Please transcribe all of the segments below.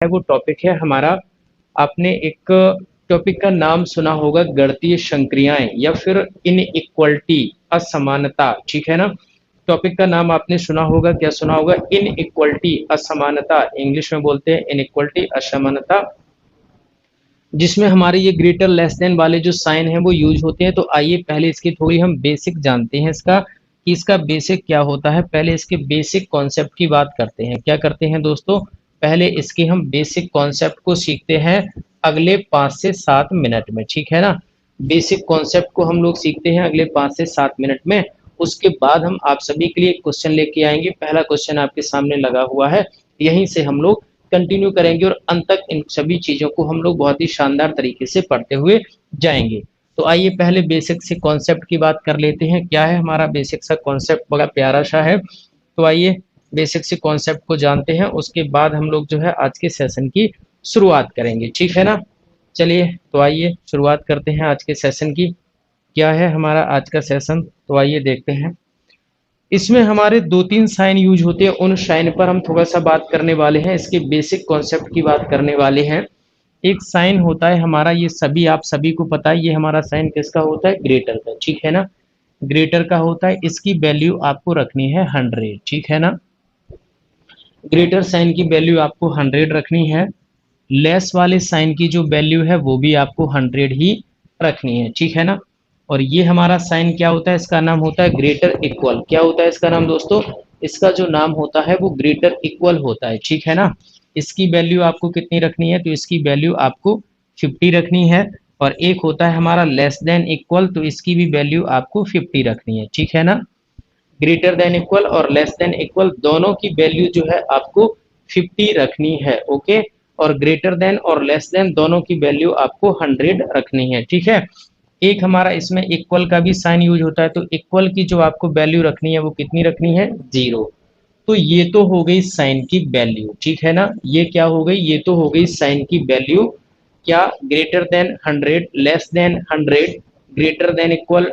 है वो टॉपिक है हमारा। आपने एक टॉपिक का नाम सुना होगा, गणितीय संक्रियाएं या फिर इनइक्वलिटी, असमानता, ठीक है ना। टॉपिक का नाम आपने सुना होगा, क्या सुना होगा? इनइक्वलिटी, असमानता, इंग्लिश में बोलते हैं इनइक्वलिटी, असमानता, जिसमें हमारे ये ग्रेटर लेस देन वाले जो साइन है वो यूज होते हैं। तो आइए पहले इसकी थोड़ी हम बेसिक जानते हैं इसका, कि इसका बेसिक क्या होता है। पहले इसके बेसिक कॉन्सेप्ट की बात करते हैं। क्या करते हैं दोस्तों? पहले इसके हम बेसिक कॉन्सेप्ट को सीखते हैं अगले 5 से 7 मिनट में, ठीक है ना। बेसिक कॉन्सेप्ट को हम लोग सीखते हैं अगले 5 से 7 मिनट में। उसके बाद हम आप सभी के लिए एक क्वेश्चन लेके आएंगे। पहला क्वेश्चन आपके सामने लगा हुआ है, यहीं से हम लोग कंटिन्यू करेंगे और अंत तक इन सभी चीजों को हम लोग बहुत ही शानदार तरीके से पढ़ते हुए जाएंगे। तो आइए पहले बेसिक से कॉन्सेप्ट की बात कर लेते हैं। क्या है हमारा बेसिक सा कॉन्सेप्ट? बड़ा प्यारा सा है। तो आइए बेसिक से कॉन्सेप्ट को जानते हैं, उसके बाद हम लोग जो है आज के सेशन की शुरुआत करेंगे, ठीक है ना। चलिए तो आइए शुरुआत करते हैं आज के सेशन की। क्या है हमारा आज का सेशन? तो आइए देखते हैं। इसमें हमारे 2-3 साइन यूज होते हैं, उन साइन पर हम थोड़ा सा बात करने वाले हैं, इसके बेसिक कॉन्सेप्ट की बात करने वाले हैं। एक साइन होता है हमारा, ये सभी आप सभी को पता है, ये हमारा साइन किसका होता है? ग्रेटर का, ठीक है ना। ग्रेटर का होता है, इसकी वैल्यू आपको रखनी है 100, ठीक है ना। ग्रेटर साइन की वैल्यू आपको 100 रखनी है। लेस वाले साइन की जो वैल्यू है वो भी आपको 100 ही रखनी है, ठीक है ना। और ये हमारा साइन क्या होता है? इसका नाम होता है ग्रेटर इक्वल। क्या होता है इसका नाम दोस्तों? इसका जो नाम होता है वो ग्रेटर इक्वल होता है, ठीक है ना। इसकी वैल्यू आपको कितनी रखनी है? तो इसकी वैल्यू आपको 50 रखनी है। और एक होता है हमारा लेस देन इक्वल, तो इसकी भी वैल्यू आपको 50 रखनी है, ठीक है ना। ग्रेटर देन इक्वल और लेस देन इक्वल दोनों की वैल्यू जो है आपको 50 रखनी है, ओके। और ग्रेटर देन और लेस देन दोनों की वैल्यू आपको 100 रखनी है, ठीक है। एक हमारा इसमें इक्वल का भी साइन यूज होता है, तो इक्वल की जो आपको वैल्यू रखनी है वो कितनी रखनी है? 0। तो ये तो हो गई साइन की वैल्यू, ठीक है ना। ये क्या हो गई? ये तो हो गई साइन की वैल्यू। क्या? Greater than 100, less than 100, greater than equal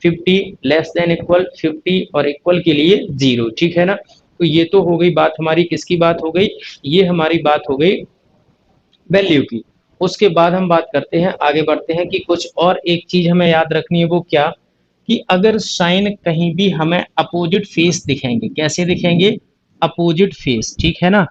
50, less than equal 50 और इक्वल के लिए 0, ठीक है ना। तो ये तो हो गई बात हमारी, किसकी बात हो गई? ये हमारी बात हो गई वैल्यू की। उसके बाद हम बात करते हैं, आगे बढ़ते हैं कि कुछ और एक चीज हमें याद रखनी है। वो क्या? कि अगर साइन कहीं भी हमें अपोजिट फेस दिखेंगे, कैसे दिखेंगे? अपोजिट फेस, ठीक है ना।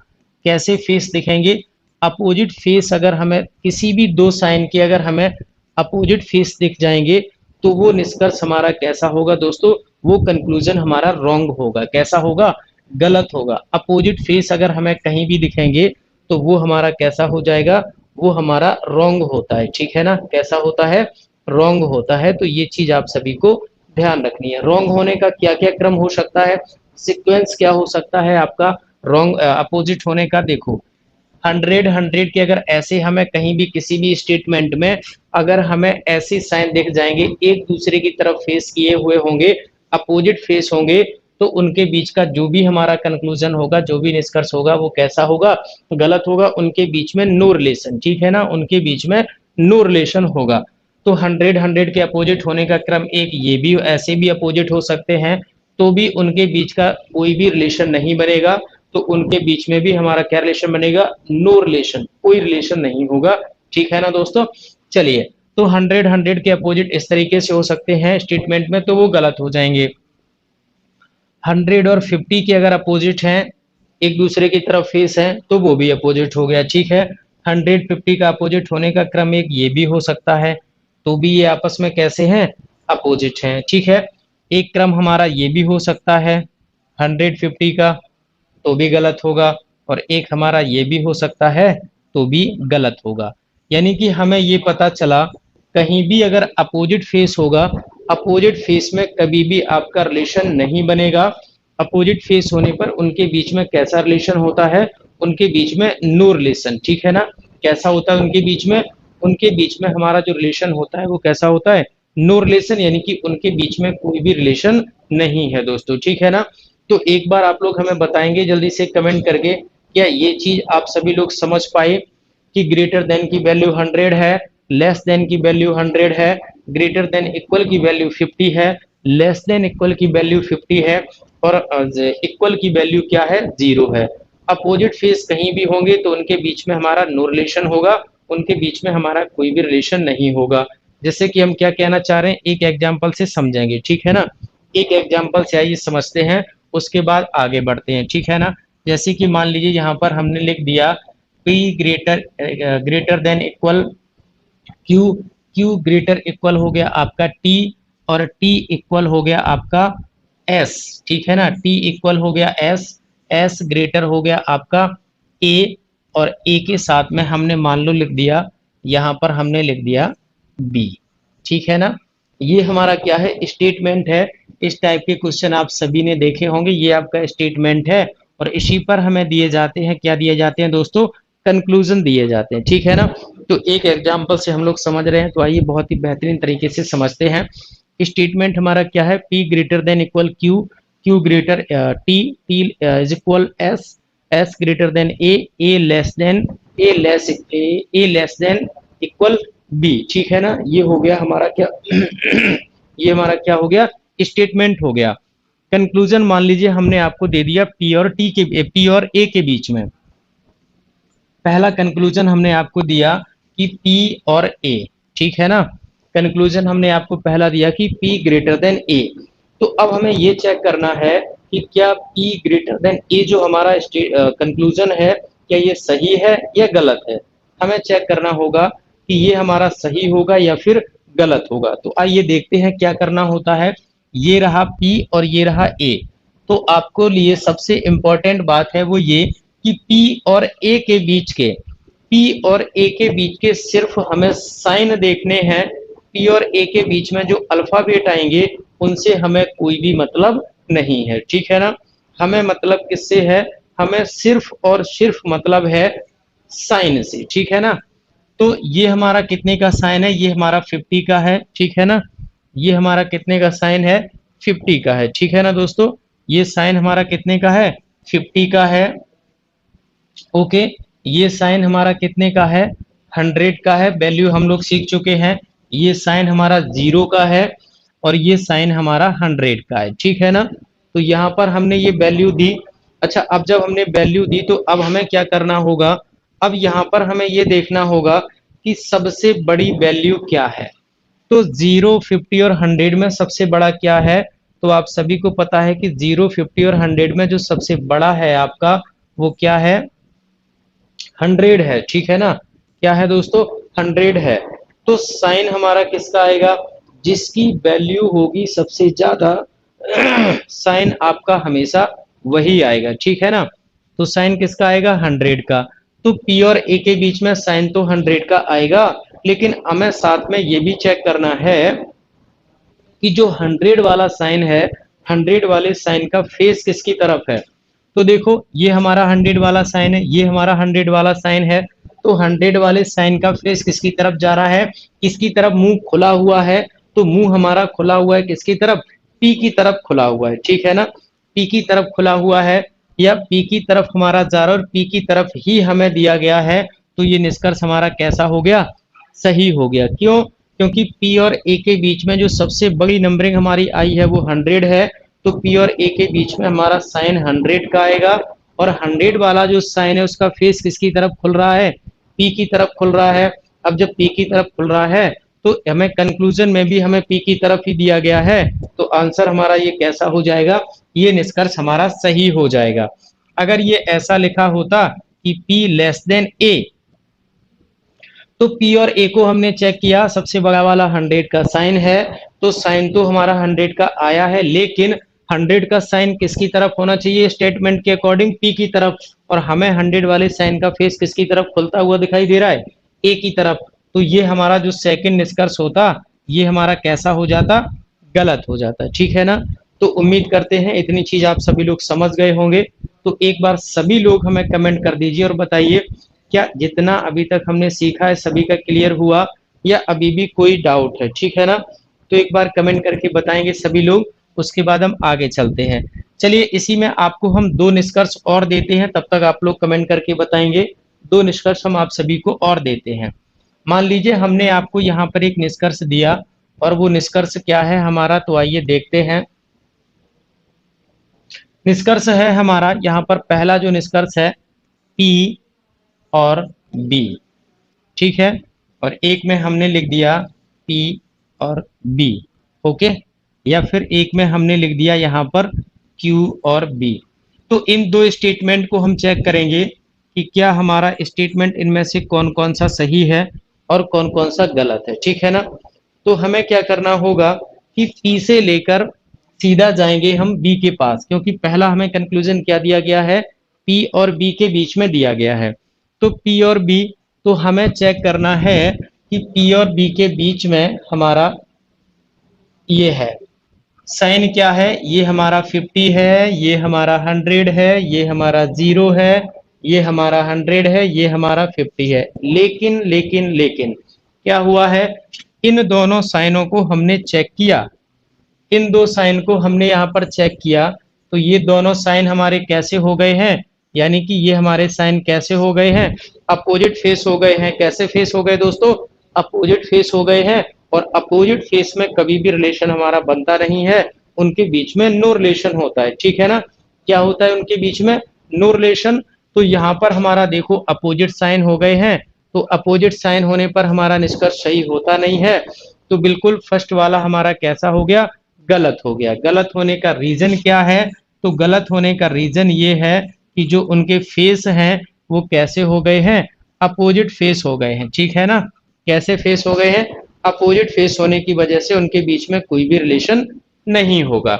कैसे फेस दिखेंगे? अपोजिट फेस अगर हमें किसी भी दो साइन के अगर हमें अपोजिट फेस दिख जाएंगे, तो वो निष्कर्ष हमारा कैसा होगा दोस्तों? वो कंक्लूजन हमारा रॉन्ग होगा। कैसा होगा? गलत होगा। अपोजिट फेस अगर हमें कहीं भी दिखेंगे तो वो हमारा कैसा हो जाएगा? वो हमारा रॉन्ग होता है, ठीक है ना। कैसा होता है? रॉन्ग होता है। तो ये चीज आप सभी को ध्यान रखनी है। रॉन्ग होने का क्या क्या क्रम हो सकता है? सीक्वेंस क्या हो सकता है आपका रॉन्ग अपोजिट होने का? देखो, 100 के अगर ऐसे हमें कहीं भी किसी भी स्टेटमेंट में अगर हमें ऐसे साइन दिख जाएंगे, एक दूसरे की तरफ फेस किए हुए होंगे, अपोजिट फेस होंगे, तो उनके बीच का जो भी हमारा कंक्लूजन होगा, जो भी निष्कर्ष होगा, वो कैसा होगा? गलत होगा। उनके बीच में नो रिलेशन, ठीक है ना। उनके बीच में नो रिलेशन होगा। तो 100 के अपोजिट होने का क्रम एक, ये भी ऐसे भी अपोजिट हो सकते हैं, तो भी उनके बीच का कोई भी रिलेशन नहीं बनेगा। तो उनके बीच में भी हमारा क्या रिलेशन बनेगा? नो रिलेशन, कोई रिलेशन नहीं होगा, ठीक है ना दोस्तों। चलिए, तो 100 के अपोजिट इस तरीके से हो सकते हैं स्टेटमेंट में, तो वो गलत हो जाएंगे। 100 और 50 के अगर अपोजिट हैं, एक दूसरे की तरफ फेस है, तो वो भी अपोजिट हो गया, ठीक है। 150 का अपोजिट होने का क्रम एक ये भी हो सकता है, तो भी ये आपस में कैसे हैं? अपोजिट हैं, ठीक है। एक क्रम हमारा ये भी हो सकता है 150 का, तो भी गलत होगा। और एक हमारा ये भी हो सकता है, तो भी गलत होगा। यानी कि हमें ये पता चला, कहीं भी अगर अपोजिट फेस होगा, अपोजिट फेस में कभी भी आपका रिलेशन नहीं बनेगा। अपोजिट फेस होने पर उनके बीच में कैसा रिलेशन होता है? उनके बीच में नो रिलेशन, ठीक है ना। कैसा होता है उनके बीच में? उनके बीच में हमारा जो रिलेशन होता है वो कैसा होता है? नो रिलेशन, यानी कि उनके बीच में कोई भी रिलेशन नहीं है दोस्तों, ठीक है ना। तो एक बार आप लोग हमें बताएंगे जल्दी से कमेंट करके, क्या ये चीज आप सभी लोग समझ पाए कि ग्रेटर देन की वैल्यू 100 है, लेस देन की वैल्यू 100 है, ग्रेटर देन इक्वल की वैल्यू 50 है, लेस देन इक्वल की वैल्यू 50 है, और इक्वल की वैल्यू क्या है? 0 है। अपोजिट फेस कहीं भी होंगे तो उनके बीच में हमारा नो रिलेशन होगा, उनके बीच में हमारा कोई भी रिलेशन नहीं होगा। जैसे कि हम क्या कहना चाह रहे हैं, एक एग्जाम्पल से समझेंगे, ठीक है ना। एक एग्जाम्पल से आइए समझते हैं, उसके बाद आगे बढ़ते हैं, ठीक है ना। जैसे कि मान लीजिए यहाँ पर हमने लिख दिया P greater than equal Q, Q greater equal हो गया आपका T, और T इक्वल हो गया आपका S, ठीक है ना। T इक्वल हो गया S, S ग्रेटर हो गया आपका A, और A के साथ में हमने मान लो लिख दिया, यहाँ पर हमने लिख दिया B, ठीक है ना। ये हमारा क्या है, स्टेटमेंट है। इस टाइप के क्वेश्चन आप सभी ने देखे होंगे, ये आपका स्टेटमेंट है, और इसी पर हमें दिए जाते हैं, क्या दिए जाते हैं दोस्तों, कंक्लूजन दिए जाते हैं, ठीक है ना। तो एक एग्जाम्पल से हम लोग समझ रहे हैं, तो आइए बहुत ही बेहतरीन तरीके से समझते हैं। स्टेटमेंट हमारा क्या है, P greater than equal Q, Q greater T, T is equal S, S greater than A less than A less than equal B, ठीक है ना। ये हो गया हमारा क्या ये हमारा क्या हो गया, स्टेटमेंट हो गया। कंक्लूजन मान लीजिए हमने आपको दे दिया P और A के बीच में। पहला कंक्लूजन हमने आपको दिया कि P और A, ठीक है ना। कंक्लूजन हमने आपको पहला दिया कि P ग्रेटर देन A। तो अब हमें ये चेक करना है कि क्या P ग्रेटर देन A जो हमारा कंक्लूजन है, क्या ये सही है या गलत है। हमें चेक करना होगा कि ये हमारा सही होगा या फिर गलत होगा। तो आइए देखते हैं क्या करना होता है। ये रहा P और ये रहा A। तो आपको लिए सबसे इंपॉर्टेंट बात है वो ये कि P और A के बीच के, P और A के बीच के सिर्फ हमें साइन देखने हैं। P और A के बीच में जो अल्फाबेट आएंगे उनसे हमें कोई भी मतलब नहीं है, ठीक है ना। हमें मतलब किससे है, हमें सिर्फ और सिर्फ मतलब है साइन से, ठीक है ना। तो ये हमारा कितने का साइन है, ये हमारा 50 का है, ठीक है ना। ये हमारा कितने का साइन है, 50 का है, ठीक है ना दोस्तों। ये साइन हमारा कितने का है, 50 का है। ओके, ये साइन हमारा कितने का है, 100 का है। वैल्यू हम लोग सीख चुके हैं। ये साइन हमारा 0 का है, और ये साइन हमारा 100 का है, ठीक है ना। तो यहाँ पर हमने ये वैल्यू दी। अच्छा, अब जब हमने वैल्यू दी तो अब हमें क्या करना होगा, अब यहाँ पर हमें ये देखना होगा कि सबसे बड़ी वैल्यू क्या है। तो 0, 50 और 100 में सबसे बड़ा क्या है, तो आप सभी को पता है कि 0, 50 और 100 में जो सबसे बड़ा है आपका वो क्या है, 100 है, ठीक है ना। क्या है दोस्तों, 100 है। तो साइन हमारा किसका आएगा, जिसकी वैल्यू होगी सबसे ज्यादा साइन आपका हमेशा वही आएगा, ठीक है ना। तो साइन किसका आएगा, 100 का। तो P और A के बीच में साइन तो 100 का आएगा, लेकिन हमें साथ में ये भी चेक करना है कि जो 100 वाला साइन है, 100 वाले साइन का फेस किसकी तरफ है। तो देखो ये हमारा 100 वाला साइन है, ये हमारा 100 वाला साइन है। तो 100 वाले साइन का फेस किसकी तरफ जा रहा है, किसकी तरफ, मुंह खुला हुआ है। तो मुंह हमारा खुला हुआ है किसकी तरफ, P की तरफ खुला हुआ है, ठीक है ना। P की तरफ खुला हुआ है, या P की तरफ हमारा जा रहा है, और P की तरफ ही हमें दिया गया है। तो ये निष्कर्ष हमारा कैसा हो गया, सही हो गया। क्यों, क्योंकि P और A के बीच में जो सबसे बड़ी नंबरिंग हमारी आई है वो 100 है। तो P और A के बीच में हमारा साइन 100 का आएगा, और 100 वाला जो साइन है उसका फेस किसकी तरफ खुल रहा है, P की तरफ खुल रहा है। अब जब P की तरफ खुल रहा है तो हमें कंक्लूजन में भी हमें P की तरफ ही दिया गया है। तो आंसर हमारा ये कैसा हो जाएगा, ये निष्कर्ष हमारा सही हो जाएगा। अगर ये ऐसा लिखा होता कि P लेस देन A, तो P और A को हमने चेक किया, सबसे बड़ा वाला 100 का साइन है। तो साइन तो हमारा 100 का आया है, लेकिन 100 का साइन किसकी तरफ होना चाहिए, स्टेटमेंट के अकॉर्डिंग P की तरफ। और हमें 100 वाले साइन का फेस किसकी तरफ खुलता हुआ दिखाई दे रहा है, A की तरफ। तो ये हमारा जो सेकंड निष्कर्ष होता, ये हमारा कैसा हो जाता, गलत हो जाता, ठीक है ना। तो उम्मीद करते हैं इतनी चीज आप सभी लोग समझ गए होंगे। तो एक बार सभी लोग हमें कमेंट कर दीजिए और बताइए, क्या जितना अभी तक हमने सीखा है सभी का क्लियर हुआ, या अभी भी कोई डाउट है, ठीक है ना। तो एक बार कमेंट करके बताएंगे सभी लोग, उसके बाद हम आगे चलते हैं। चलिए इसी में आपको हम दो निष्कर्ष और देते हैं, तब तक आप लोग कमेंट करके बताएंगे। दो निष्कर्ष हम आप सभी को और देते हैं। मान लीजिए हमने आपको यहाँ पर एक निष्कर्ष दिया, और वो निष्कर्ष क्या है हमारा, तो आइए देखते हैं। निष्कर्ष है हमारा यहाँ पर पहला जो निष्कर्ष है P और B, ठीक है, और एक में हमने लिख दिया P और B, ओके, या फिर एक में हमने लिख दिया यहाँ पर Q और B। तो इन दो स्टेटमेंट को हम चेक करेंगे कि क्या हमारा स्टेटमेंट इनमें से कौन कौन सा सही है और कौन कौन सा गलत है, ठीक है ना। तो हमें क्या करना होगा कि P से लेकर सीधा जाएंगे हम B के पास, क्योंकि पहला हमें कंक्लूजन क्या दिया गया है, P और B के बीच में दिया गया है। तो P और B, तो हमें चेक करना है कि P और B के बीच में हमारा ये है साइन क्या है, ये हमारा 50 है, ये हमारा 100 है, ये हमारा 0 है, ये हमारा 100 है, ये हमारा 50 है। लेकिन लेकिन लेकिन क्या हुआ है, इन दोनों साइनों को हमने चेक किया, इन दो साइन को हमने यहाँ पर चेक किया, तो ये दोनों साइन हमारे कैसे हो गए हैं, यानी कि ये हमारे साइन कैसे हो गए हैं, अपोजिट फेस हो गए हैं। कैसे फेस हो गए दोस्तों, अपोजिट फेस हो गए हैं। और अपोजिट फेस में कभी भी रिलेशन हमारा बनता नहीं है, उनके बीच में नो रिलेशन होता है, ठीक है ना। क्या होता है उनके बीच में, नो रिलेशन। तो यहाँ पर हमारा देखो अपोजिट साइन हो गए हैं, तो अपोजिट साइन होने पर हमारा निष्कर्ष सही होता नहीं है। तो बिल्कुल फर्स्ट वाला हमारा कैसा हो गया, गलत हो गया। गलत होने का रीजन क्या है, तो गलत होने का रीजन ये है कि जो उनके फेस हैं वो कैसे हो गए हैं, अपोजिट फेस हो गए हैं, ठीक है ना। कैसे फेस हो गए हैं, अपोजिट फेस होने की वजह से उनके बीच में कोई भी रिलेशन नहीं होगा।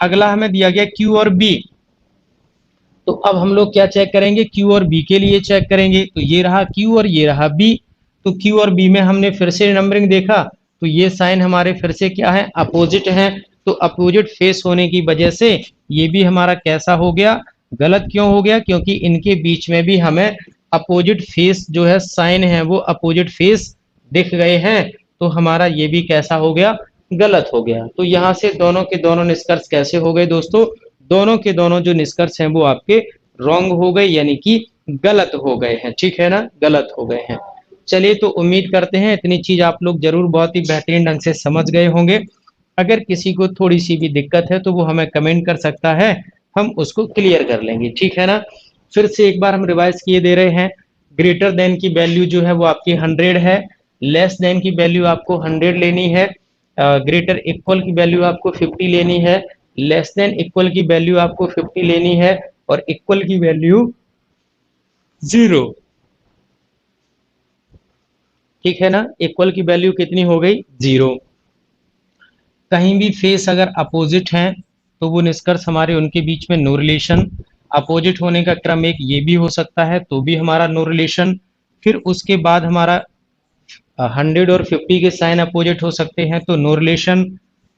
अगला हमें दिया गया Q और B, तो अब हम लोग क्या चेक करेंगे, Q और B के लिए चेक करेंगे। तो ये रहा Q और ये रहा B। तो Q और B में हमने फिर से नंबरिंग देखा, तो ये साइन हमारे फिर से क्या है, अपोजिट है। तो अपोजिट फेस होने की वजह से ये भी हमारा कैसा हो गया, गलत क्यों हो गया, क्योंकि इनके बीच में भी हमें अपोजिट फेस जो है साइन है वो अपोजिट फेस दिख गए हैं। तो हमारा ये भी कैसा हो गया, गलत हो गया। तो यहाँ से दोनों के दोनों निष्कर्ष कैसे हो गए दोस्तों, दोनों के दोनों जो निष्कर्ष हैं वो आपके रॉन्ग हो गए, यानी कि गलत हो गए हैं, ठीक है ना, गलत हो गए हैं। चलिए, तो उम्मीद करते हैं इतनी चीज आप लोग जरूर बहुत ही बेहतरीन ढंग से समझ गए होंगे। अगर किसी को थोड़ी सी भी दिक्कत है तो वो हमें कमेंट कर सकता है, हम उसको क्लियर कर लेंगे, ठीक है ना। फिर से एक बार हम रिवाइज किए दे रहे हैं। ग्रेटर देन की वैल्यू जो है वो आपकी 100 है, लेस देन की वैल्यू आपको 100 लेनी है, ग्रेटर इक्वल की वैल्यू आपको 50 लेनी है, लेस देन इक्वल की वैल्यू आपको 50 लेनी है, और इक्वल की वैल्यू 0, ठीक है ना। इक्वल की वैल्यू कितनी हो गई, 0। कहीं भी फेस अगर अपोजिट हैं तो वो निष्कर्ष हमारे उनके बीच में नो रिलेशन। अपोजिट होने का क्रम एक ये भी हो सकता है, तो भी हमारा नो रिलेशन। फिर उसके बाद हमारा 100 और 50 के साइन अपोजिट हो सकते हैं, तो नो रिलेशन।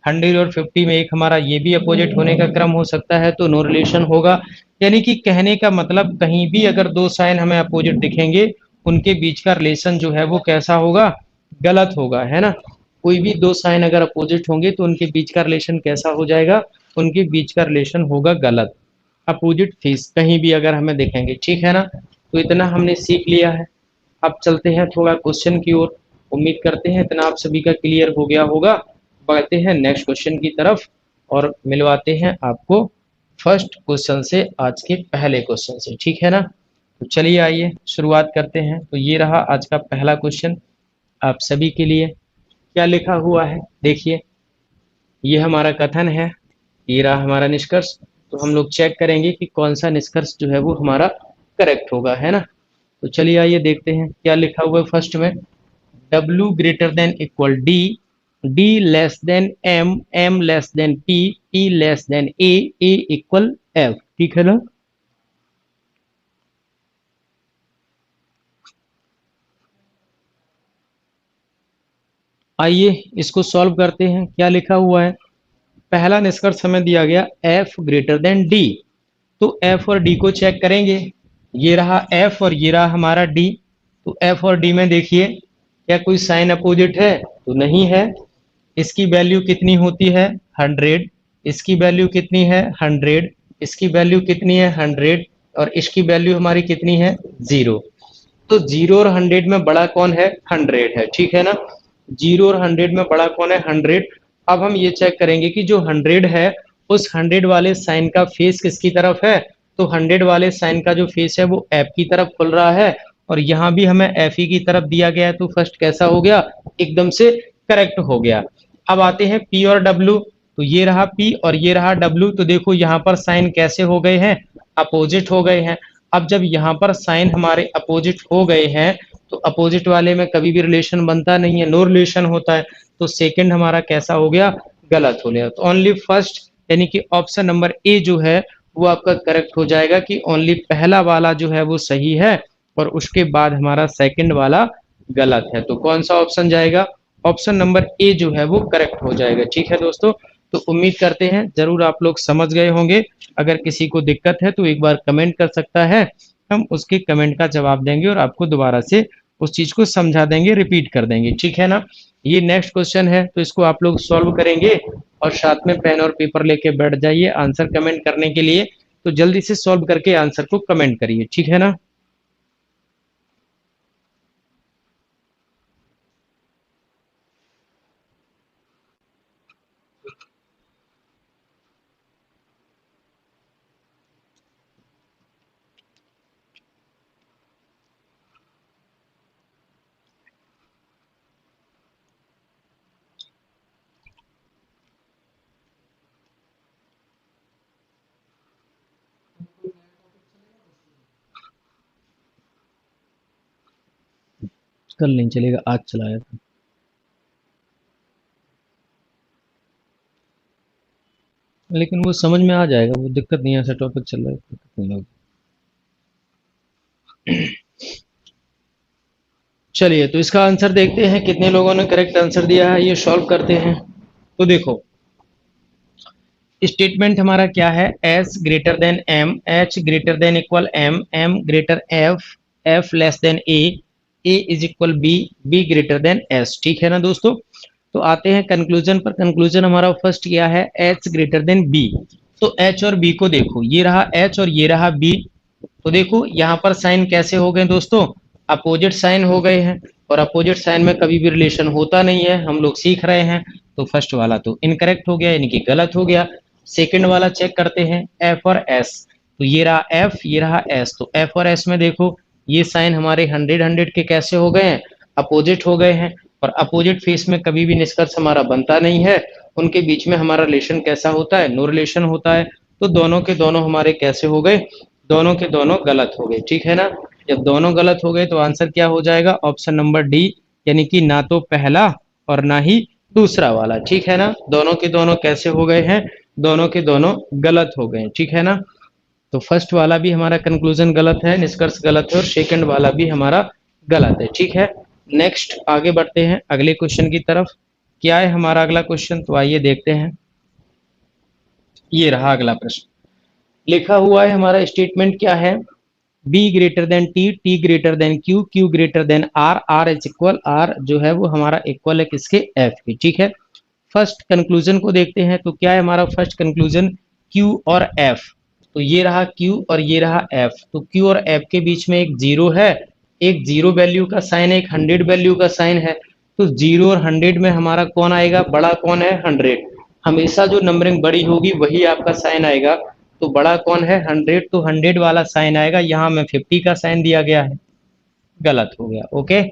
100 और 50 में एक हमारा ये भी अपोजिट होने का क्रम हो सकता है, तो नो रिलेशन होगा। यानी कि कहने का मतलब कहीं भी अगर दो साइन हमें अपोजिट दिखेंगे, उनके बीच का रिलेशन जो है वो कैसा होगा, गलत होगा, है ना। कोई भी दो साइन अगर अपोजिट होंगे तो उनके बीच का रिलेशन कैसा हो जाएगा, उनके बीच का रिलेशन होगा गलत, अपोजिट फेस कहीं भी अगर हमें दिखेंगे, ठीक है ना। तो इतना हमने सीख लिया है। अब चलते हैं थोड़ा क्वेश्चन की ओर। उम्मीद करते हैं इतना आप सभी का क्लियर हो गया होगा। बढ़ते हैं नेक्स्ट क्वेश्चन की तरफ और मिलवाते हैं आपको फर्स्ट क्वेश्चन से, आज के पहले क्वेश्चन से, ठीक है ना। तो चलिए आइए शुरुआत करते हैं। तो ये रहा आज का पहला क्वेश्चन आप सभी के लिए। क्या लिखा हुआ है देखिए, ये हमारा कथन है, ये रहा हमारा निष्कर्ष। तो हम लोग चेक करेंगे कि कौन सा निष्कर्ष जो है वो हमारा करेक्ट होगा, है ना। तो चलिए आइए देखते हैं क्या लिखा हुआ है फर्स्ट में। W greater than equal D, D less than M, M less than P, P less than A, A equal F, ठीक है ना। आइए इसको सॉल्व करते हैं। क्या लिखा हुआ है, पहला निष्कर्ष हमें दिया गया F ग्रेटर देन D। तो F और D को चेक करेंगे। ये रहा F और ये रहा हमारा D। तो F और D में देखिए क्या कोई साइन अपोजिट है, तो नहीं है। इसकी वैल्यू कितनी होती है, 100। इसकी वैल्यू कितनी है, 100। इसकी वैल्यू कितनी है, 100। और इसकी वैल्यू हमारी कितनी है, 0। तो 0 और 100 में बड़ा कौन है, 100 है, ठीक है ना। 0 और 100 में बड़ा कौन है, 100। अब हम ये चेक करेंगे कि जो 100 है उस 100 वाले साइन का फेस किसकी तरफ है, तो 100 वाले साइन का जो फेस है वो एफ की तरफ खुल रहा है, और यहाँ भी हमें एफ ई की तरफ दिया गया है, तो फर्स्ट कैसा हो गया, एकदम से करेक्ट हो गया। अब आते हैं पी और डब्ल्यू, तो ये रहा पी और ये रहा डब्ल्यू, तो देखो यहाँ पर साइन कैसे हो गए हैं, अपोजिट हो गए हैं। अब जब यहाँ पर साइन हमारे अपोजिट हो गए हैं, तो अपोजिट वाले में कभी भी रिलेशन बनता नहीं है, नो रिलेशन होता है, तो सेकंड हमारा कैसा हो गया, गलत हो गया। तो ओनली फर्स्ट यानी कि ऑप्शन नंबर ए जो है वो आपका करेक्ट हो जाएगा कि ओनली पहला वाला जो है वो सही है और उसके बाद हमारा सेकंड वाला गलत है। तो कौन सा ऑप्शन जाएगा, ऑप्शन नंबर ए जो है वो करेक्ट हो जाएगा। ठीक है दोस्तों, तो उम्मीद करते हैं जरूर आप लोग समझ गए होंगे। अगर किसी को दिक्कत है तो एक बार कमेंट कर सकता है, हम उसके कमेंट का जवाब देंगे और आपको दोबारा से उस चीज को समझा देंगे, रिपीट कर देंगे। ठीक है ना, ये नेक्स्ट क्वेश्चन है, तो इसको आप लोग सॉल्व करेंगे और साथ में पेन और पेपर लेके बैठ जाइए आंसर कमेंट करने के लिए। तो जल्दी से सॉल्व करके आंसर को कमेंट करिए, ठीक है ना। कल नहीं चलेगा, आज चलाया था। लेकिन वो समझ में आ जाएगा, वो दिक्कत नहीं है, ऐसा टॉपिक चल रहा है, दिक्कत नहीं होगी। चलिए, तो इसका आंसर देखते हैं कितने लोगों ने करेक्ट आंसर दिया है, ये सॉल्व करते हैं। तो देखो स्टेटमेंट हमारा क्या है, S greater than M, H greater than equal M, M greater F, F less than A is equal B, B greater than S. ठीक है ना दोस्तों, तो आते हैं कंक्लूजन पर। कंक्लूजन हमारा फर्स्ट क्या है, एच ग्रेटर देन बी। तो एच और बी को देखो, ये रहा एच और ये रहा बी, तो देखो यहाँ पर साइन कैसे हो गए दोस्तों, अपोजिट साइन हो गए हैं, और अपोजिट साइन में कभी भी रिलेशन होता नहीं है, हम लोग सीख रहे हैं। तो फर्स्ट वाला तो इनकरेक्ट हो गया, यानी कि गलत हो गया। सेकंड वाला चेक करते हैं, एफ और एस, तो ये रहा एफ, ये रहा एस, तो एफ और एस में देखो ये साइन हमारे 100 के कैसे हो गए हैं, अपोजिट हो गए हैं, और अपोजिट फेस में कभी भी निष्कर्ष हमारा बनता नहीं है, उनके बीच में हमारा रिलेशन कैसा होता है, नो रिलेशन होता है। तो दोनों के दोनों हमारे कैसे हो गए, दोनों के दोनों गलत हो गए। ठीक है ना, जब दोनों गलत हो गए तो आंसर क्या हो जाएगा, ऑप्शन नंबर डी, यानी कि ना तो पहला और ना ही दूसरा वाला। ठीक है ना, दोनों के दोनों कैसे हो गए हैं, दोनों के दोनों गलत हो गए। ठीक है ना, तो फर्स्ट वाला भी हमारा कंक्लूजन गलत है, निष्कर्ष गलत है, और सेकंड वाला भी हमारा गलत है। ठीक है, नेक्स्ट आगे बढ़ते हैं अगले क्वेश्चन की तरफ। क्या है हमारा अगला क्वेश्चन, तो आइए देखते हैं। ये रहा अगला प्रश्न, लिखा हुआ है हमारा स्टेटमेंट क्या है, B greater than T, T greater than Q, Q greater than R, R is equal, R जो है वो हमारा इक्वल है किसके, एफ के। ठीक है, फर्स्ट कंक्लूजन को देखते हैं, तो क्या है हमारा फर्स्ट कंक्लूजन, क्यू और एफ, तो ये रहा क्यू और ये रहा एफ, तो क्यू और एफ के बीच में एक जीरो है, एक जीरो वैल्यू का साइन है, एक 100 वैल्यू का साइन है। तो जीरो और 100 में हमारा कौन आएगा, बड़ा कौन है, 100। हमेशा जो नंबरिंग बड़ी होगी वही आपका साइन आएगा, तो बड़ा कौन है, 100, तो 100 वाला साइन आएगा। यहाँ में 50 का साइन दिया गया है, गलत हो गया। ओके,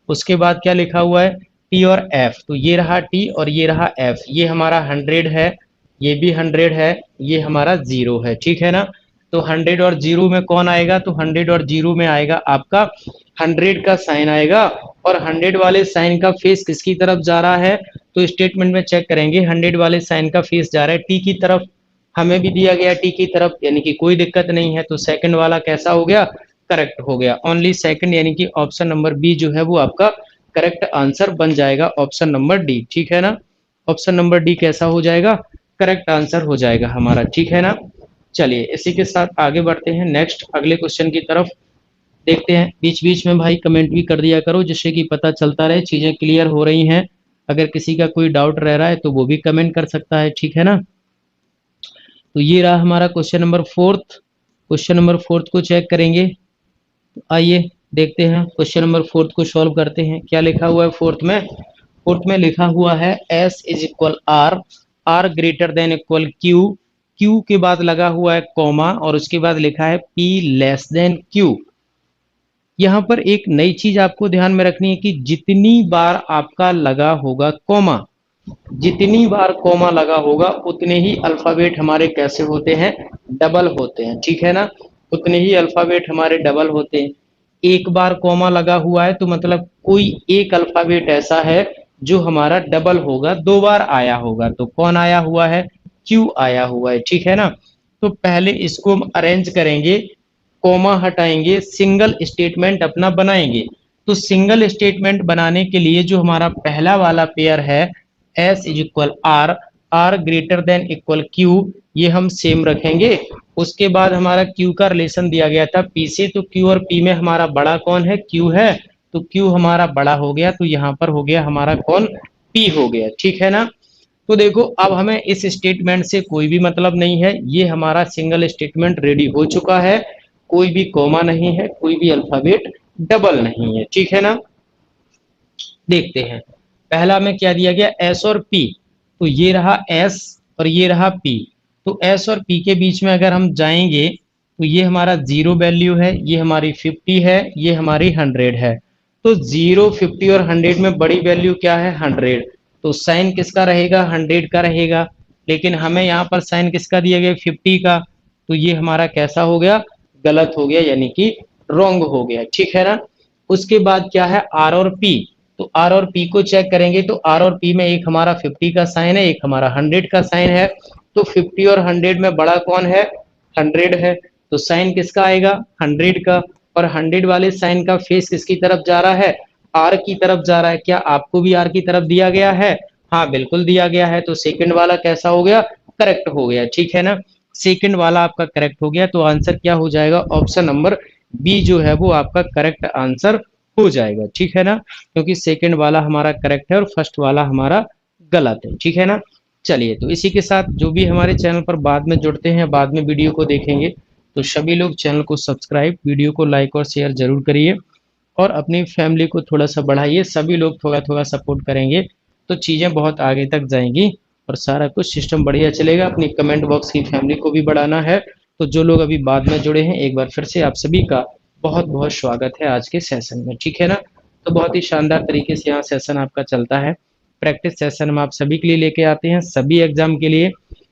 उसके बाद क्या लिखा हुआ है, टी और एफ, तो ये रहा टी और ये रहा एफ, ये हमारा 100 है, ये भी 100 है, ये हमारा जीरो है। ठीक है ना, तो 100 और जीरो में कौन आएगा, तो 100 और जीरो में आएगा आपका 100 का साइन आएगा, और 100 वाले साइन का फेस किसकी तरफ जा रहा है, तो स्टेटमेंट में चेक करेंगे, 100 वाले साइन का फेस जा रहा है टी की तरफ, हमें भी दिया गया टी की तरफ, यानी कि कोई दिक्कत नहीं है। तो सेकंड वाला कैसा हो गया, करेक्ट हो गया, ओनली सेकंड, यानी कि ऑप्शन नंबर बी जो है वो आपका करेक्ट आंसर बन जाएगा, ऑप्शन नंबर डी। ठीक है ना, ऑप्शन नंबर डी कैसा हो जाएगा, करेक्ट आंसर हो जाएगा हमारा। ठीक है ना, चलिए इसी के साथ आगे बढ़ते हैं नेक्स्ट अगले क्वेश्चन की तरफ, देखते हैं। बीच बीच में भाई कमेंट भी कर दिया करो, जिससे कि पता चलता रहे चीजें क्लियर हो रही हैं। अगर किसी का कोई डाउट रह रहा है तो वो भी कमेंट कर सकता है। ठीक है ना, तो ये रहा हमारा question number fourth, question number fourth को चेक करेंगे। तो आइए देखते हैं क्वेश्चन नंबर फोर्थ को सॉल्व करते हैं। क्या लिखा हुआ है फोर्थ में, फोर्थ में लिखा हुआ है S is equal R, R greater than equal Q, Q के बाद लगा हुआ है कॉमा और उसके बाद लिखा है पी लेस देन क्यू। यहाँ पर एक नई चीज आपको ध्यान में रखनी है कि जितनी बार आपका लगा होगा कॉमा, जितनी बार कॉमा लगा होगा उतने ही अल्फाबेट हमारे कैसे होते हैं, डबल होते हैं, ठीक है ना। उतने ही अल्फाबेट हमारे डबल होते हैं। एक बार कॉमा लगा हुआ है तो मतलब कोई एक अल्फाबेट ऐसा है जो हमारा डबल होगा, दो बार आया होगा, तो कौन आया हुआ है, क्यू आया हुआ है, ठीक है ना। तो पहले इसको हम अरेंज करेंगे, कॉमा हटाएंगे, सिंगल स्टेटमेंट अपना बनाएंगे। तो सिंगल स्टेटमेंट बनाने के लिए जो हमारा पहला वाला पेयर है S is equal R, R greater than equal Q, ये हम सेम रखेंगे। उसके बाद हमारा क्यू का रिलेशन दिया गया था पी से, तो क्यू और पी में हमारा बड़ा कौन है, क्यू है, तो क्यू हमारा बड़ा हो गया, तो यहाँ पर हो गया हमारा कौन, पी हो गया, ठीक है ना। तो देखो अब हमें इस स्टेटमेंट से कोई भी मतलब नहीं है, ये हमारा सिंगल स्टेटमेंट रेडी हो चुका है, कोई भी कोमा नहीं है, कोई भी अल्फाबेट डबल नहीं है, ठीक है ना। देखते हैं पहला में क्या दिया गया, एस और पी, तो ये रहा एस और ये रहा पी। तो एस और पी के बीच में अगर हम जाएंगे तो ये हमारा 0 वैल्यू है, ये हमारी 50 है, ये हमारी 100 है। तो 0, 50 और 100 में बड़ी वैल्यू क्या है, 100, तो साइन किसका रहेगा, 100 का रहेगा। लेकिन हमें यहाँ पर साइन किसका दिया गया, 50 का, तो ये हमारा कैसा हो गया, गलत हो गया, यानी कि रॉन्ग हो गया, ठीक है ना। उसके बाद क्या है, आर और पी, तो आर और पी को चेक करेंगे तो आर और पी में एक हमारा 50 का साइन है, एक हमारा 100 का साइन है। तो 50 और 100 में बड़ा कौन है, 100 है, तो साइन किसका आएगा, 100 का। और 100 वाले साइन का फेस किसकी तरफ जा रहा है, आर की तरफ जा रहा है। क्या आपको भी आर की तरफ दिया गया है, हाँ बिल्कुल दिया गया है, तो सेकंड वाला कैसा हो गया, करेक्ट हो गया, ठीक है ना। सेकंड वाला आपका करेक्ट हो गया, तो आंसर क्या हो जाएगा, ऑप्शन नंबर बी जो है वो आपका करेक्ट आंसर हो जाएगा, ठीक है ना, क्योंकि सेकंड वाला हमारा करेक्ट है और फर्स्ट वाला हमारा गलत है, ठीक है ना। चलिए तो इसी के साथ जो भी हमारे चैनल पर बाद में जुड़ते हैं, बाद में वीडियो को देखेंगे, तो सभी लोग चैनल को सब्सक्राइब, वीडियो को लाइक और शेयर जरूर करिए और अपनी फैमिली को थोड़ा सा बढ़ाइए। सभी लोग थोड़ा थोड़ा सपोर्ट करेंगे तो चीज़ें बहुत आगे तक जाएंगी और सारा कुछ सिस्टम बढ़िया चलेगा। अपनी कमेंट बॉक्स की फैमिली को भी बढ़ाना है। तो जो लोग अभी बाद में जुड़े हैं, एक बार फिर से आप सभी का बहुत बहुत स्वागत है आज के सेशन में, ठीक है ना। तो बहुत ही शानदार तरीके से यहाँ सेशन आपका चलता है। प्रैक्टिस सेशन हम आप सभी के लिए लेके आते हैं, सभी एग्जाम के लिए,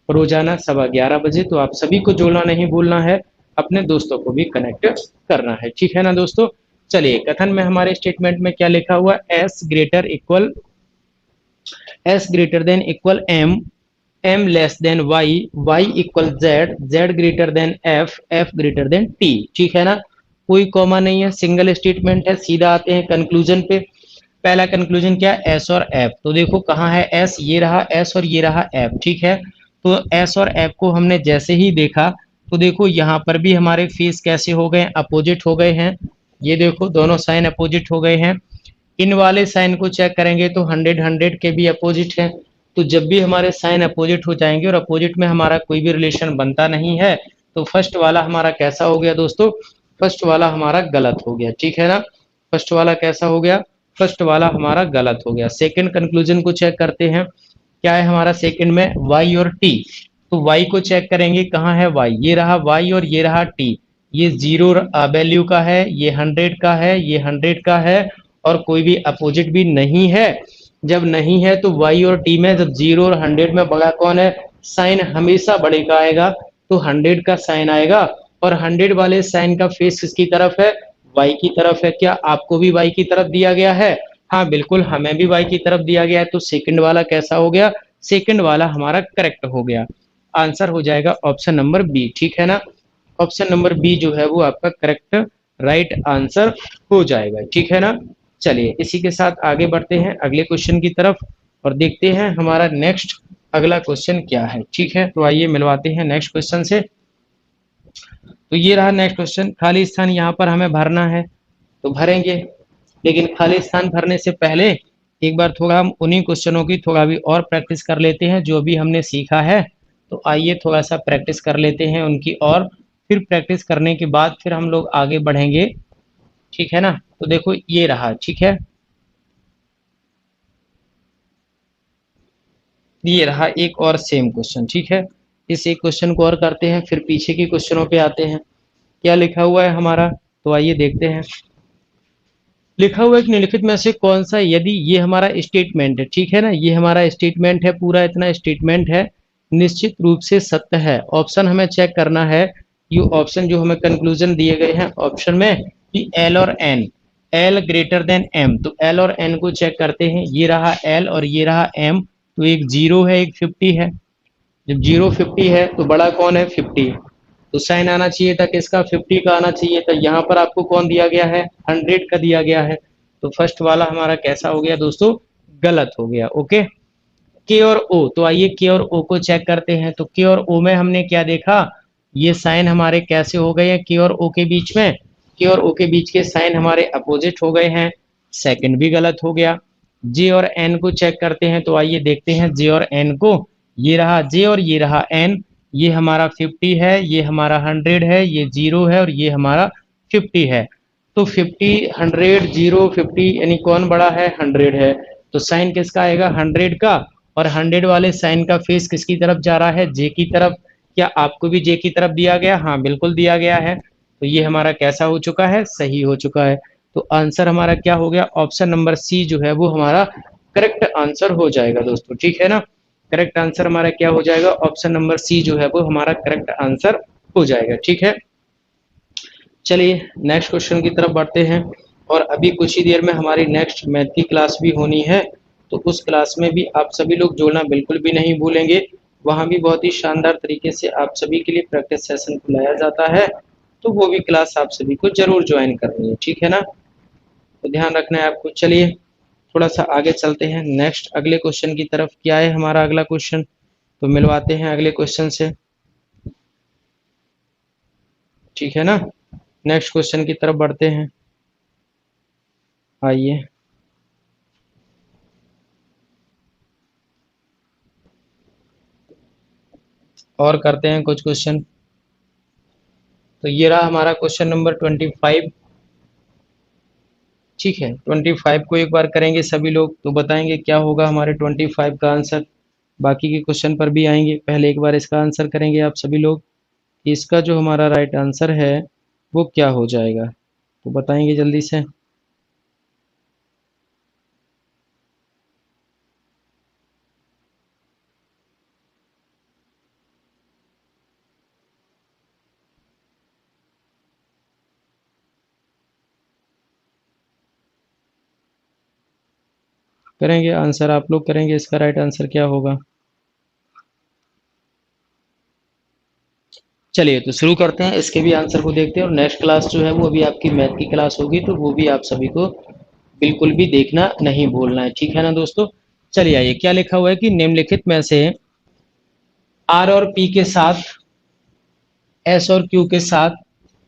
रोजाना 11:15 बजे। तो आप सभी को जोड़ना नहीं भूलना है, अपने दोस्तों को भी कनेक्ट करना है, ठीक है ना दोस्तों। चलिए कथन में हमारे स्टेटमेंट में क्या लिखा हुआ है, S greater than equal M, M less than Y, Y equal Z, Z greater than F, F greater than T, ठीक है ना। कोई कॉमा नहीं है, सिंगल स्टेटमेंट है। सीधा आते हैं कंक्लूजन पे। पहला कंक्लूजन क्या है, एस और एफ। तो देखो कहाँ है एस, ये रहा एस और ये रहा एफ, ठीक है। तो एस और एफ को हमने जैसे ही देखा तो देखो यहाँ पर भी हमारे फेस कैसे हो गए, अपोजिट हो गए हैं। ये देखो दोनों साइन अपोजिट हो गए हैं। इन वाले साइन को चेक करेंगे तो 100 के भी अपोजिट है। तो जब भी हमारे साइन अपोजिट हो जाएंगे और अपोजिट में हमारा कोई भी रिलेशन बनता नहीं है, तो फर्स्ट वाला हमारा कैसा हो गया दोस्तों, फर्स्ट वाला हमारा गलत हो गया, ठीक है ना। फर्स्ट वाला कैसा हो गया, फर्स्ट वाला हमारा गलत हो गया। सेकंड कंक्लूजन को चेक करते हैं, क्या है हमारा सेकंड में, y और t। तो y को चेक करेंगे, कहाँ है y, ये रहा y और ये रहा t। ये 0 वैल्यू का है, ये 100 का है, ये 100 का है और कोई भी अपोजिट भी नहीं है। जब नहीं है तो y और t में जब 0 और 100 में बड़ा कौन है, साइन हमेशा बड़े का आएगा, तो 100 का साइन आएगा। और 100 वाले साइन का फेस किसकी तरफ है, y की तरफ है। क्या आपको भी y की तरफ दिया गया है, हाँ बिल्कुल हमें भी y की तरफ दिया गया है। तो सेकंड वाला कैसा हो गया, सेकंड वाला हमारा करेक्ट हो गया। आंसर हो जाएगा ऑप्शन नंबर बी, ठीक है ना। ऑप्शन नंबर बी जो है वो आपका करेक्ट राइट आंसर हो जाएगा, ठीक है ना। चलिए इसी के साथ आगे बढ़ते हैं अगले क्वेश्चन की तरफ और देखते हैं हमारा नेक्स्ट अगला क्वेश्चन क्या है, ठीक है। तो आइए मिलवाते हैं नेक्स्ट क्वेश्चन से। तो ये रहा नेक्स्ट क्वेश्चन, खाली स्थान यहाँ पर हमें भरना है, तो भरेंगे। लेकिन खाली स्थान भरने से पहले एक बार थोड़ा हम उन्हीं क्वेश्चनों की थोड़ा भी और प्रैक्टिस कर लेते हैं जो भी हमने सीखा है। तो आइए थोड़ा सा प्रैक्टिस कर लेते हैं उनकी, और फिर प्रैक्टिस करने के बाद फिर हम लोग आगे बढ़ेंगे, ठीक है ना। तो देखो ये रहा, ठीक है, ये रहा एक और सेम क्वेश्चन, ठीक है। इस एक क्वेश्चन को और करते हैं, फिर पीछे के क्वेश्चनों पे आते हैं। क्या लिखा हुआ है हमारा, तो आइए देखते हैं। लिखा हुआ है कि निम्नलिखित में से कौन सा, यदि ये हमारा स्टेटमेंट है, ठीक है ना, ये हमारा स्टेटमेंट है, पूरा इतना स्टेटमेंट है, निश्चित रूप से सत्य है। ऑप्शन हमें चेक करना है, ये ऑप्शन जो हमें कंक्लूजन दिए गए हैं ऑप्शन में कि एल और N, L greater than M, तो एल और एन को चेक करते हैं। ये रहा एल और ये रहा एम, तो एक 0 है एक 50 है। जब 0 50 है तो बड़ा कौन है, 50। तो साइन आना चाहिए था किसका, 50 का आना चाहिए था। यहाँ पर आपको कौन दिया गया है, 100 का दिया गया है। तो फर्स्ट वाला हमारा कैसा हो गया दोस्तों, गलत हो गया। ओके, के और ओ, तो आइए के और ओ को चेक करते हैं। तो के और ओ में हमने क्या देखा, ये साइन हमारे कैसे हो गए हैं के और ओ के बीच में, के और ओ के बीच के साइन हमारे अपोजिट हो गए हैं, सेकंड भी गलत हो गया। जे और एन को चेक करते हैं, तो आइए देखते हैं जे और एन को। ये रहा जे और ये रहा एन, ये हमारा 50 है, ये हमारा 100 है, ये 0 है और ये हमारा 50 है। तो 50 100 0 50 यानी कौन बड़ा है, 100 है। तो साइन किसका आएगा, 100 का। और 100 वाले साइन का फेस किसकी तरफ जा रहा है, जे की तरफ। क्या आपको भी जे की तरफ दिया गया, हाँ बिल्कुल दिया गया है। तो ये हमारा कैसा हो चुका है, सही हो चुका है। तो आंसर हमारा क्या हो गया, ऑप्शन नंबर सी जो है वो हमारा करेक्ट आंसर हो जाएगा दोस्तों, ठीक है ना। करेक्ट आंसर हमारा क्या हो जाएगा, ऑप्शन नंबर सी जो है वो हमारा करेक्ट आंसर हो जाएगा, ठीक है। चलिए नेक्स्ट क्वेश्चन की तरफ बढ़ते हैं। और अभी कुछ ही देर में हमारी नेक्स्ट मैथ की क्लास भी होनी है, तो उस क्लास में भी आप सभी लोग जुड़ना बिल्कुल भी नहीं भूलेंगे। वहाँ भी बहुत ही शानदार तरीके से आप सभी के लिए प्रैक्टिस सेशन बुलाया जाता है, तो वो भी क्लास आप सभी को जरूर ज्वाइन करनी है, ठीक है ना। तो ध्यान रखना है आपको। चलिए थोड़ा सा आगे चलते हैं नेक्स्ट अगले क्वेश्चन की तरफ। क्या है हमारा अगला क्वेश्चन, तो मिलवाते हैं अगले क्वेश्चन से, ठीक है ना। नेक्स्ट क्वेश्चन की तरफ बढ़ते हैं, आइए। और करते हैं कुछ क्वेश्चन। तो ये रहा हमारा क्वेश्चन नंबर 25, ठीक है। 25 को एक बार करेंगे सभी लोग, तो बताएंगे क्या होगा हमारे 25 का आंसर। बाकी के क्वेश्चन पर भी आएंगे, पहले एक बार इसका आंसर करेंगे आप सभी लोग। इसका जो हमारा राइट आंसर है वो क्या हो जाएगा, तो बताएंगे जल्दी से। करेंगे आंसर, आप लोग करेंगे, इसका राइट आंसर क्या होगा। चलिए तो शुरू करते हैं, इसके भी आंसर को देखते हैं। और नेक्स्ट क्लास जो है वो अभी आपकी मैथ की क्लास होगी, तो वो भी आप सभी को बिल्कुल भी देखना नहीं भूलना है, ठीक है ना दोस्तों। चलिए आइए, क्या लिखा हुआ है कि निम्नलिखित में से आर और पी के साथ, एस और क्यू के साथ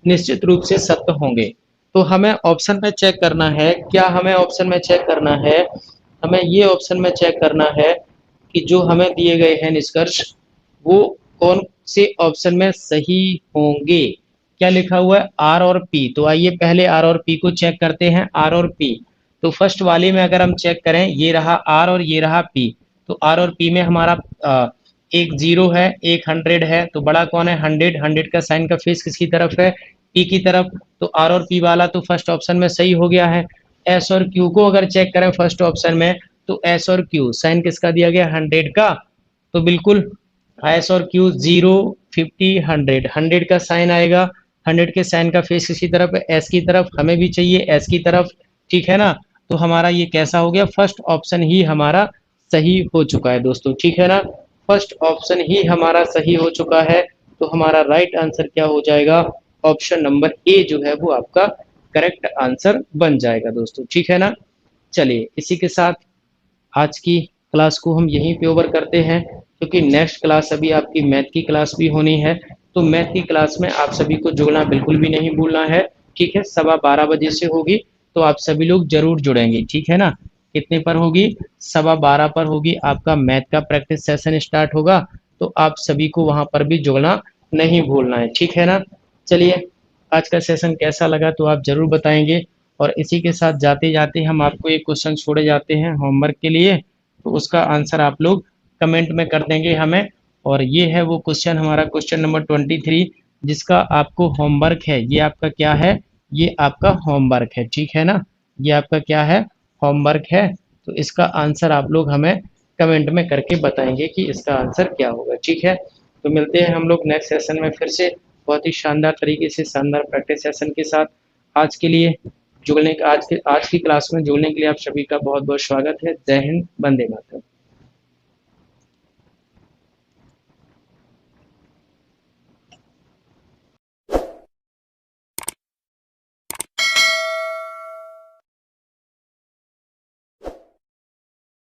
निश्चित रूप से सत्य होंगे। तो हमें ऑप्शन में चेक करना है, क्या हमें ऑप्शन में चेक करना है, हमें ये ऑप्शन में चेक करना है कि जो हमें दिए गए हैं निष्कर्ष वो कौन से ऑप्शन में सही होंगे। क्या लिखा हुआ है, आर और पी। तो आइए पहले आर और पी को चेक करते हैं, आर और पी। तो फर्स्ट वाले में अगर हम चेक करें, ये रहा आर और ये रहा पी। तो आर और पी में हमारा एक 0 है एक 100 है, तो बड़ा कौन है, 100। 100 का साइन का फेस किसकी तरफ है, पी की तरफ। तो आर और पी वाला तो फर्स्ट ऑप्शन में सही हो गया है। एस और क्यू को अगर चेक करें फर्स्ट ऑप्शन में, तो एस और क्यू साइन किसका दिया गया, 100 का। तो बिल्कुल एस और क्यू 0 50 100, 100 का साइन आएगा। 100 के साइन का फेस किसी तरफ है, एस की तरफ, हमें भी चाहिए एस की तरफ, ठीक है ना। तो हमारा ये कैसा हो गया, फर्स्ट ऑप्शन ही हमारा सही हो चुका है दोस्तों, ठीक है ना। फर्स्ट ऑप्शन ही हमारा सही हो चुका है। तो हमारा राइट आंसर क्या हो जाएगा, ऑप्शन नंबर ए जो है वो आपका करेक्ट आंसर बन जाएगा दोस्तों, ठीक है ना। चलिए इसी के साथ आज की क्लास को हम यहीं पे ओवर करते हैं, क्योंकि नेक्स्ट क्लास अभी आपकी मैथ की क्लास भी होनी है। तो मैथ की क्लास में आप सभी को जुड़ना बिल्कुल भी नहीं भूलना है, ठीक है। 12:15 बजे से होगी, तो आप सभी लोग जरूर जुड़ेंगे, ठीक है ना। कितने पर होगी, 12:15 पर होगी, आपका मैथ का प्रैक्टिस सेशन स्टार्ट होगा। तो आप सभी को वहां पर भी जुड़ना नहीं भूलना है, ठीक है ना। चलिए आज का सेशन कैसा लगा तो आप जरूर बताएंगे। और इसी के साथ जाते जाते हम आपको एक क्वेश्चन छोड़े जाते हैं होमवर्क के लिए, तो उसका आंसर आप लोग कमेंट में कर देंगे हमें। और ये है वो क्वेश्चन हमारा क्वेश्चन नंबर 23 जिसका आपको होमवर्क है। ये आपका क्या है? ये आपका होमवर्क है, ठीक है ना? ये आपका क्या है? होमवर्क है। तो इसका आंसर आप लोग हमें कमेंट में करके बताएंगे कि इसका आंसर क्या होगा, ठीक है? तो मिलते हैं हम लोग नेक्स्ट सेशन में फिर से बहुत ही शानदार तरीके से शानदार प्रैक्टिस सेशन के साथ। आज के लिए आज की क्लास में जुड़ने के लिए आप सभी का बहुत बहुत स्वागत है। जय हिंद, वंदे मातरम।